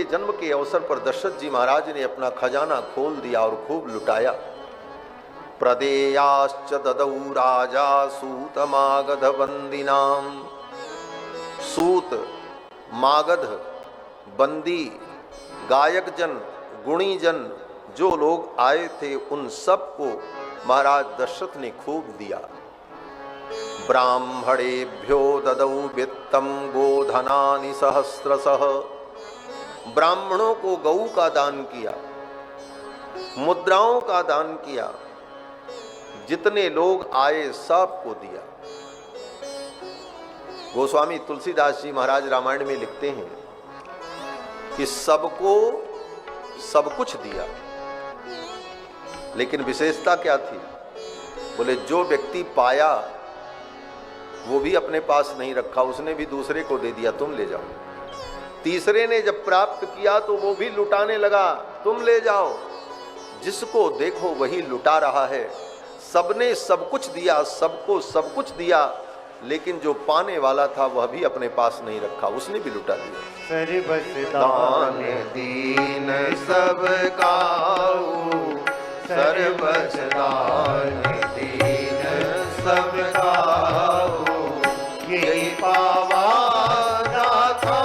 के जन्म के अवसर पर दशरथ जी महाराज ने अपना खजाना खोल दिया और खूब लुटाया। प्रदेयाश्च ददौ राजा सूत मागध बंदिनाम। सूत, मागध, बंदी, गायक जन, गुणी जन जो लोग आए थे उन सबको महाराज दशरथ ने खूब दिया। ब्राह्मणेभ्यो ददौ वित्तम गोधनानि सहस्रशः। ब्राह्मणों को गऊ का दान किया, मुद्राओं का दान किया, जितने लोग आए सबको दिया। गोस्वामी तुलसीदास जी महाराज रामायण में लिखते हैं कि सबको सब कुछ दिया, लेकिन विशेषता क्या थी? बोले जो व्यक्ति पाया वो भी अपने पास नहीं रखा, उसने भी दूसरे को दे दिया, तुम ले जाओ। तीसरे ने जब प्राप्त किया तो वो भी लुटाने लगा, तुम ले जाओ। जिसको देखो वही लुटा रहा है। सबने सब कुछ दिया, सबको सब कुछ दिया, लेकिन जो पाने वाला था वह भी अपने पास नहीं रखा, उसने भी लुटा दिया। सर्वदान दीन सब काऊ, सर्वदान दीन सब काऊ, यही पावा राखा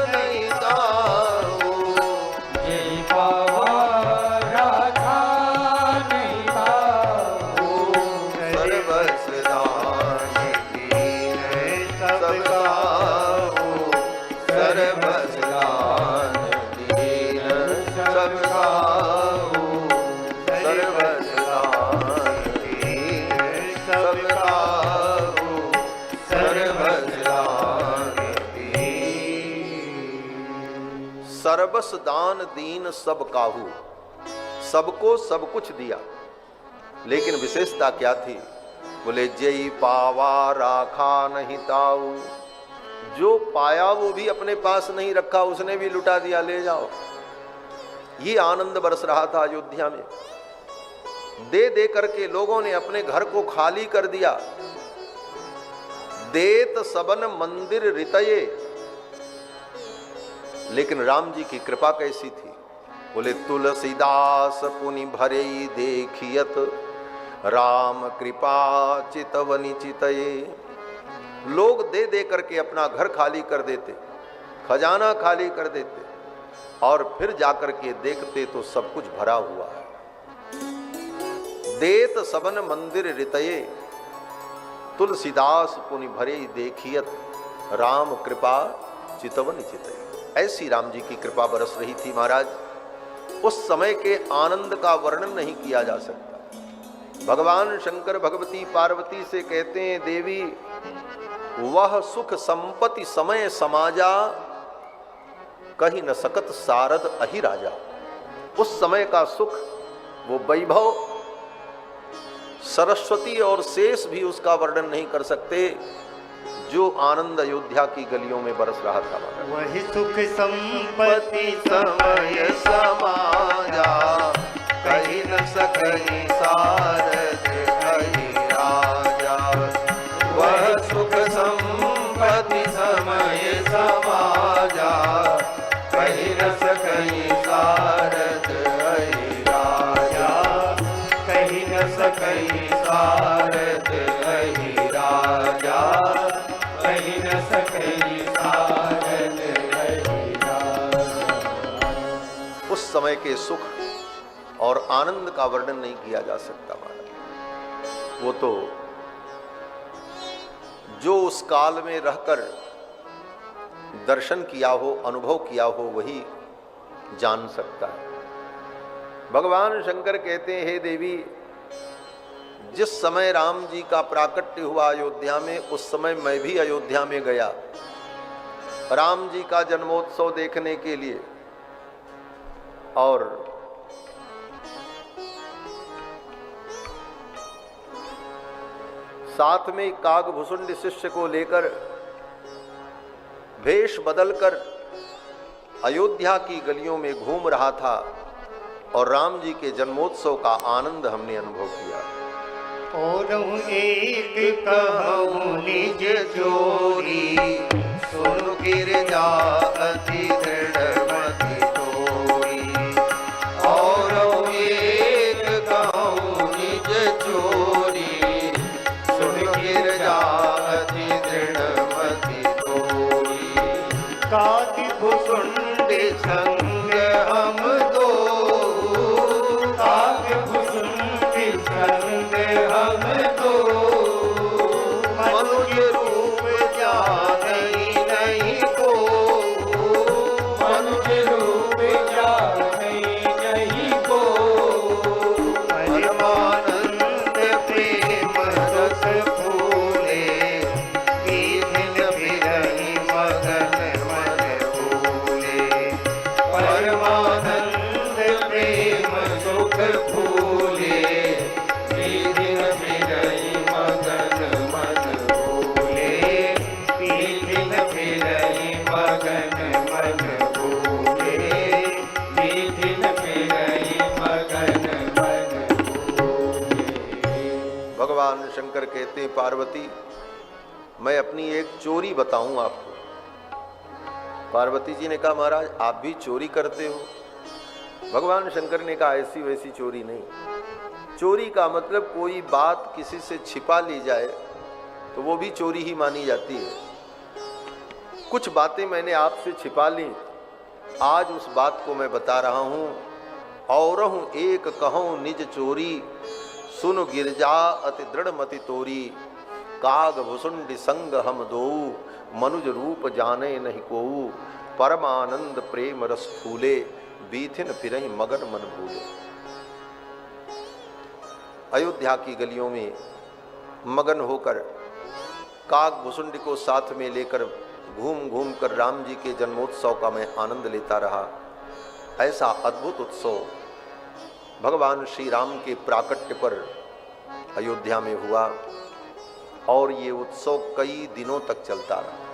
नहीं ताऊ, यही पावा राखा नहीं ताऊ, सर्वदान दीन सब काऊ, सर्वदान दीन सब काऊ, सर्वस दान दीन सब काहू। सबको सब कुछ दिया, लेकिन विशेषता क्या थी? बोले जय पावा राखा नहीं ताऊ। जो पाया वो भी अपने पास नहीं रखा, उसने भी लुटा दिया, ले जाओ। ये आनंद बरस रहा था अयोध्या में। दे दे करके लोगों ने अपने घर को खाली कर दिया। देत सबन मंदिर रितये, लेकिन राम जी की कृपा कैसी थी? बोले तुलसीदास पुनि भरे देखियत, राम कृपा चितवनि चितये। लोग दे दे करके अपना घर खाली कर देते, खजाना खाली कर देते, और फिर जाकर के देखते तो सब कुछ भरा हुआ है। देत सबन मंदिर रितये, तुलसीदास पुनि भरे देखियत, राम कृपा चितवन चितये। ऐसी राम जी की कृपा बरस रही थी महाराज। उस समय के आनंद का वर्णन नहीं किया जा सकता। भगवान शंकर भगवती पार्वती से कहते हैं, देवी वह सुख संपत्ति समय समाजा, कहीं न सकत सारद अहि राजा। उस समय का सुख, वो वैभव, सरस्वती और शेष भी उसका वर्णन नहीं कर सकते जो आनंद अयोध्या की गलियों में बरस रहा था। वही सुख संपत्ति समय समाजा, कहीं न सकहि सारद अहि राजा। वह सुख संपत्ति समय समाजा, कहीं न सकहि सारद अहि राजा। कहीं न सकहि सारद अहि राजा, कहीं न सकहि सारद अहि राजा। उस समय के सुख और आनंद का वर्णन नहीं किया जा सकता महाराज। वो तो जो उस काल में रहकर दर्शन किया हो, अनुभव किया हो, वही जान सकता है। भगवान शंकर कहते हैं, हे देवी, जिस समय राम जी का प्राकट्य हुआ अयोध्या में, उस समय मैं भी अयोध्या में गया राम जी का जन्मोत्सव देखने के लिए। और साथ में कागभूषुंड शिष्य को लेकर वेश बदलकर अयोध्या की गलियों में घूम रहा था और राम जी के जन्मोत्सव का आनंद हमने अनुभव किया। और एक कहूँ निज चोरी, सुन गिरजा अति दृढ़ मत भगवान शंकर कहते हैं पार्वती मैं अपनी एक चोरी बताऊं आपको। पार्वती जी ने कहा महाराज आप भी चोरी करते हो? भगवान शंकर ने कहा ऐसी वैसी चोरी नहीं, चोरी का मतलब कोई बात किसी से छिपा ली जाए तो वो भी चोरी ही मानी जाती है। कुछ बातें मैंने आपसे छिपा ली, आज उस बात को मैं बता रहा हूं। और हूं एक कहूं निज चोरी, सुन गिरजा अति दृढ़ मति तोरी, काग भुसुंड संग हम दो, मनुज रूप जाने नहीं कोऊ, परमानंद प्रेम रस फूले, बीथिन फिरहि मगन मन भूले। अयोध्या की गलियों में मगन होकर काग भुसुंड को साथ में लेकर घूम घूम कर राम जी के जन्मोत्सव का मैं आनंद लेता रहा। ऐसा अद्भुत उत्सव भगवान श्री राम के प्राकट्य पर अयोध्या में हुआ और ये उत्सव कई दिनों तक चलता रहा।